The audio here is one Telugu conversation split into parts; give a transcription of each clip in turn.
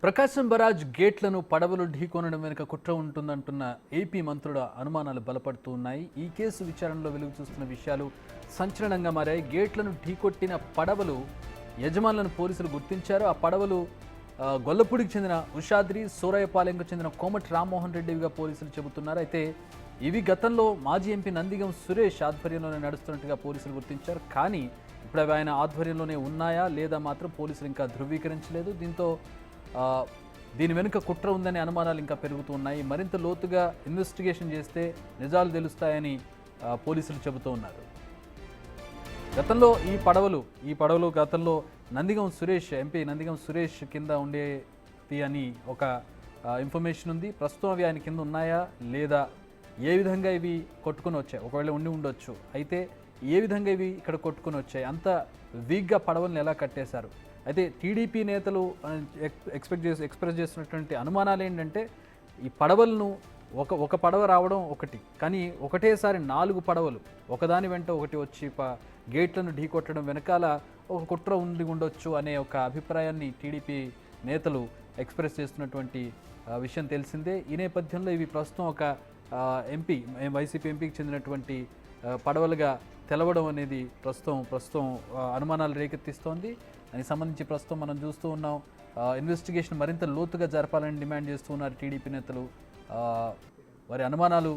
ప్రకాశం బరాజ్ గేట్లను పడవలు ఢీకొనడం వెనుక కుట్ర ఉంటుందంటున్న ఏపీ మంత్రుల అనుమానాలు బలపడుతూ ఉన్నాయి. ఈ కేసు విచారణలో వెలుగు చూస్తున్న విషయాలు సంచలనంగా మారాయి. గేట్లను ఢీకొట్టిన పడవలు యజమానులను పోలీసులు గుర్తించారు. ఆ పడవలు గొల్లపూడికి చెందిన ఉషాద్రి, సూరయ్యపాలెంకు చెందిన కోమటి రామ్మోహన్ రెడ్డివిగా పోలీసులు చెబుతున్నారు. అయితే ఇవి గతంలో మాజీ ఎంపీ నందిగం సురేష్ ఆధ్వర్యంలోనే నడుస్తున్నట్టుగా పోలీసులు గుర్తించారు. కానీ ఇప్పుడు అవి ఆయన ఆధ్వర్యంలోనే ఉన్నాయా లేదా మాత్రం పోలీసులు ఇంకా ధృవీకరించలేదు. దీంతో దీని వెనుక కుట్ర ఉందనే అనుమానాలు ఇంకా పెరుగుతూ ఉన్నాయి. మరింత లోతుగా ఇన్వెస్టిగేషన్ చేస్తే నిజాలు తెలుస్తాయని పోలీసులు చెబుతూ ఉన్నారు. గతంలో ఈ పడవలు గతంలో నందిగం సురేష్, ఎంపీ నందిగం సురేష్ కింద ఉండేవి అని ఒక ఇన్ఫర్మేషన్ ఉంది. ప్రస్తుతం అవి ఆయన కింద ఉన్నాయా లేదా, ఏ విధంగా ఇవి కొట్టుకుని వచ్చాయి, ఒకవేళ ఉండొచ్చు. అయితే ఏ విధంగా ఇవి ఇక్కడ కొట్టుకుని వచ్చాయి, అంత వీక్గా పడవలను ఎలా కట్టేశారు. అయితే టీడీపీ నేతలు ఎక్స్ప్రెస్ చేస్తున్నటువంటి అనుమానాలు ఏంటంటే, ఈ పడవలను ఒక పడవ రావడం ఒకటి, కానీ ఒకటేసారి 4 పడవలు ఒకదాని వెంట ఒకటి వచ్చి గేట్లను ఢీకొట్టడం వెనకాల ఒక కుట్ర ఉండొచ్చు అనే ఒక అభిప్రాయాన్ని టీడీపీ నేతలు ఎక్స్ప్రెస్ చేస్తున్నటువంటి విషయం తెలిసిందే. ఈ నేపథ్యంలో ఇవి ప్రస్తుతం ఒక వైసీపీ ఎంపీకి చెందినటువంటి పడవలుగా తెలవడం అనేది ప్రస్తుతం అనుమానాలు రేకెత్తిస్తోంది. దానికి సంబంధించి ప్రస్తుతం మనం చూస్తూ ఉన్నాం. ఇన్వెస్టిగేషన్ మరింత లోతుగా జరపాలని డిమాండ్ చేస్తూ ఉన్నారు టీడీపీ నేతలు. వారి అనుమానాలు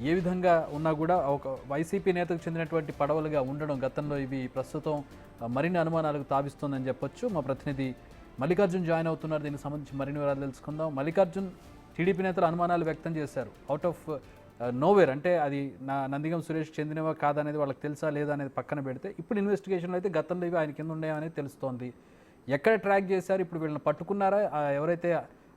ఏ విధంగా ఉన్నా కూడా ఒక వైసీపీ నేతకు చెందినటువంటి పడవలుగా ఉండడం గతంలో ఇవి ప్రస్తుతం మరిన్ని అనుమానాలకు తావిస్తోందని చెప్పొచ్చు. మా ప్రతినిధి మల్లికార్జున్ జాయిన్ అవుతున్నారు. దీనికి సంబంధించి మరిన్ని వివరాలు తెలుసుకుందాం. మల్లికార్జున్, టీడీపీ నేతలు అనుమానాలు వ్యక్తం చేశారు. అవుట్ ఆఫ్ నోవేర్, అంటే అది నందిగం సురేష్ చెందినవా కాదనేది వాళ్ళకి తెలుసా లేదా అనేది పక్కన పెడితే, ఇప్పుడు ఇన్వెస్టిగేషన్లో అయితే గతంలో ఇవి ఆయన కింద ఉన్నాయనేది తెలుస్తోంది. ఎక్కడ ట్రాక్ చేశారు, ఇప్పుడు వీళ్ళని పట్టుకున్నారా? ఎవరైతే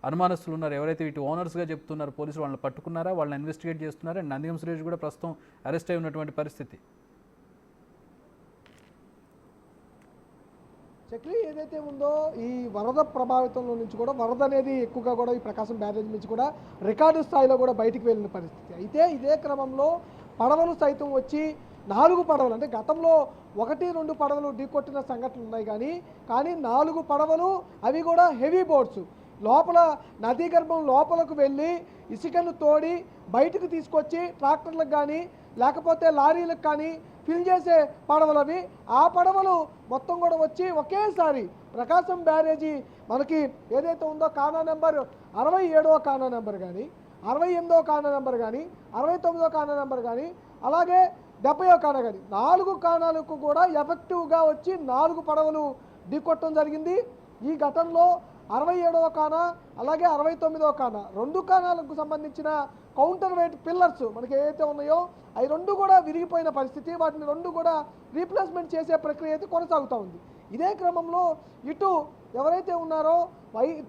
అనుమానస్తులు ఉన్నారు, ఎవరైతే వీటి ఓనర్స్గా చెప్తున్నారు పోలీసులు, వాళ్ళని పట్టుకున్నారా? వాళ్ళని ఇన్వెస్టిగేట్ చేస్తున్నారా? నందిగం సురేష్ కూడా ప్రస్తుతం అరెస్ట్ అయి ఉన్నటువంటి పరిస్థితి. చక్రి ఏదైతే ఉందో, ఈ వరద ప్రభావితంలో నుంచి కూడా వరద అనేది ఎక్కువగా కూడా ఈ ప్రకాశం బ్యారేజ్ నుంచి కూడా రికార్డు స్థాయిలో కూడా బయటికి వెళ్ళిన పరిస్థితి. అయితే ఇదే క్రమంలో పడవలు సైతం వచ్చి 4 పడవలు, అంటే గతంలో 1-2 పడవలు ఢీకొట్టిన సంఘటనలు ఉన్నాయి. కానీ 4 పడవలు, అవి కూడా హెవీ బోట్స్, లోపల నదీ గర్భం లోపలకు వెళ్ళి ఇసుకను తోడి బయటకు తీసుకొచ్చి ట్రాక్టర్లకు కానీ లేకపోతే లారీలకు కానీ ఫిల్ చేసే పడవలు అవి. ఆ పడవలు మొత్తం కూడా వచ్చి ఒకేసారి ప్రకాశం బ్యారేజీ మనకి ఏదైతే ఉందో కానా నెంబర్ 67వ కానా నెంబర్ కానీ, 68వ కానా నెంబర్ కానీ, 69వ కానా నెంబర్ కానీ, అలాగే 70వ కానా కానీ, 4 కానాలకు కూడా ఎఫెక్టివ్గా వచ్చి 4 పడవలు ఢీకొట్టడం జరిగింది. ఈ ఘటనలో 67వ కానా అలాగే 69వ కానా, 2 కానాలకు సంబంధించిన కౌంటర్ వెయిట్ పిల్లర్స్ మనకి ఏవైతే ఉన్నాయో అవి 2 కూడా విరిగిపోయిన పరిస్థితి. వాటిని 2 కూడా రీప్లేస్మెంట్ చేసే ప్రక్రియ అయితే కొనసాగుతూ ఉంది. ఇదే క్రమంలో ఇటు ఎవరైతే ఉన్నారో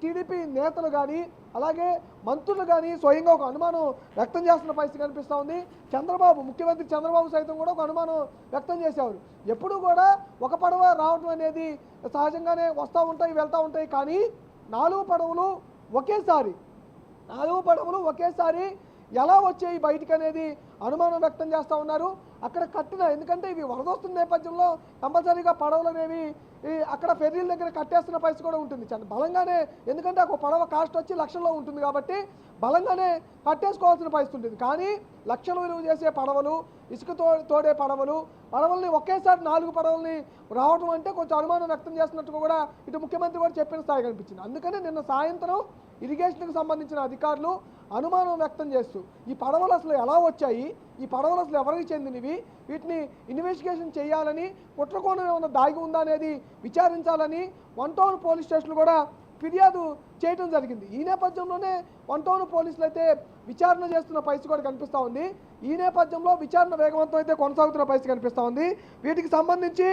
టీడీపీ నేతలు కానీ అలాగే మంత్రులు కానీ స్వయంగా ఒక అనుమానం వ్యక్తం చేస్తున్న పరిస్థితి కనిపిస్తూ ఉంది. ముఖ్యమంత్రి చంద్రబాబు సైతం కూడా ఒక అనుమానం వ్యక్తం చేసేవారు. ఎప్పుడు కూడా ఒక పడవ రావడం అనేది సహజంగానే వస్తూ ఉంటాయి, వెళ్తూ ఉంటాయి. కానీ 4 పడవలు ఒకేసారి ఎలా వచ్చాయి బయటికి అనేది అనుమానం వ్యక్తం చేస్తూ ఉన్నారు. అక్కడ ఎందుకంటే ఇవి వరదొస్తున్న నేపథ్యంలో కంపల్సరీగా పడవలు అనేవి అక్కడ ఫెర్రీల దగ్గర కట్టేస్తున్న పరిస్థితి కూడా ఉంటుంది బలంగానే. ఎందుకంటే ఒక పడవ కాస్ట్ వచ్చి లక్షల్లో ఉంటుంది కాబట్టి బలంగానే కట్టేసుకోవాల్సిన పరిస్థితి ఉంటుంది. కానీ లక్షలు విలువ చేసే పడవలు, ఇసుక తోడే పడవల్ని ఒకేసారి 4 పడవల్ని రావడం అంటే కొంచెం అనుమానం వ్యక్తం చేస్తున్నట్టుగా కూడా ఇటు ముఖ్యమంత్రి కూడా చెప్పిన స్థాయి కనిపించింది. అందుకని నిన్న సాయంత్రం ఇరిగేషన్కి సంబంధించిన అధికారులు అనుమానం వ్యక్తం చేస్తూ ఈ పడవలు అసలు ఎలా వచ్చాయి, ఈ పడవలు అసలు ఎవరికి చెందినవి, వీటిని ఇన్వెస్టిగేషన్ చేయాలని, కుట్రకోణం ఏమైనా దాగి ఉందా అనేది విచారించాలని 1 టౌన్ పోలీస్ స్టేషన్లు కూడా ఫిర్యాదు చేయడం జరిగింది. ఈ నేపథ్యంలోనే 1 టౌన్ పోలీసులు అయితే విచారణ చేస్తున్న పరిస్థితి కూడా కనిపిస్తూ ఉంది. ఈ నేపథ్యంలో విచారణ వేగవంతం అయితే కొనసాగుతున్న పరిస్థితి కనిపిస్తూ ఉంది. వీటికి సంబంధించి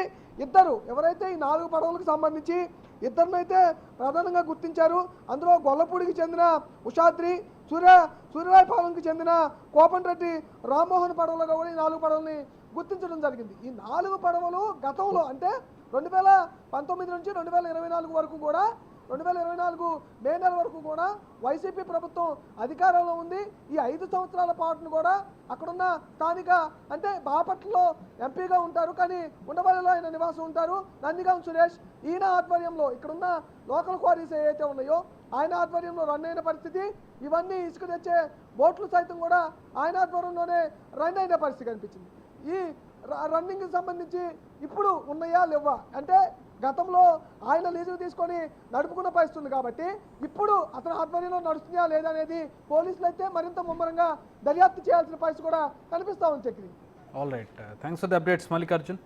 ఎవరైతే ఈ 4 పడవలకు సంబంధించి ఇద్దరినైతే ప్రధానంగా గుర్తించారు. అందులో గొల్లపూడికి చెందిన ఉషాద్రి, సూర్యరాయపాలెంకి చెందిన కోపంరెడ్డి రామ్మోహన్ పడవలుగా కూడా ఈ 4 పడవల్ని గుర్తించడం జరిగింది. ఈ 4 పడవలు గతంలో అంటే 2019 నుంచి 2024 వరకు కూడా 2024 మే నెల వరకు కూడా వైసీపీ ప్రభుత్వం అధికారంలో ఉంది. ఈ 5 సంవత్సరాల పాటును కూడా అక్కడున్న స్థానిక అంటే బాపట్లలో ఎంపీగా ఉంటారు, కానీ ఉండవల్లిలో ఆయన నివాసం ఉంటారు నందిగం సురేష్. ఈయన ఆధ్వర్యంలో ఇక్కడున్న లోకల్ క్వారీస్ ఏవైతే ఉన్నాయో ఆయన ఆధ్వర్యంలో రన్ అయిన పరిస్థితి. ఇవన్నీ ఇసుక తెచ్చే బోట్లు సైతం కూడా ఆయన ఆధ్వర్యంలోనే రన్ అయిన పరిస్థితి కనిపించింది. ఈ రన్నింగ్కి సంబంధించి ఇప్పుడు ఉన్నాయా లేవా అంటే గతంలో ఆయన లీజుకు తీసుకొని నడుపుకున్న పరిస్థితి ఉంది కాబట్టి ఇప్పుడు అతని ఆధ్వర్యంలో నడుస్తుందా లేదా అనేది పోలీసులు అయితే మరింత ముమ్మరంగా దర్యాప్తు చేయాల్సిన పరిస్థితి కూడా కనిపిస్తా ఉంది. Chakri. All right, thanks for the updates Mallikarjun.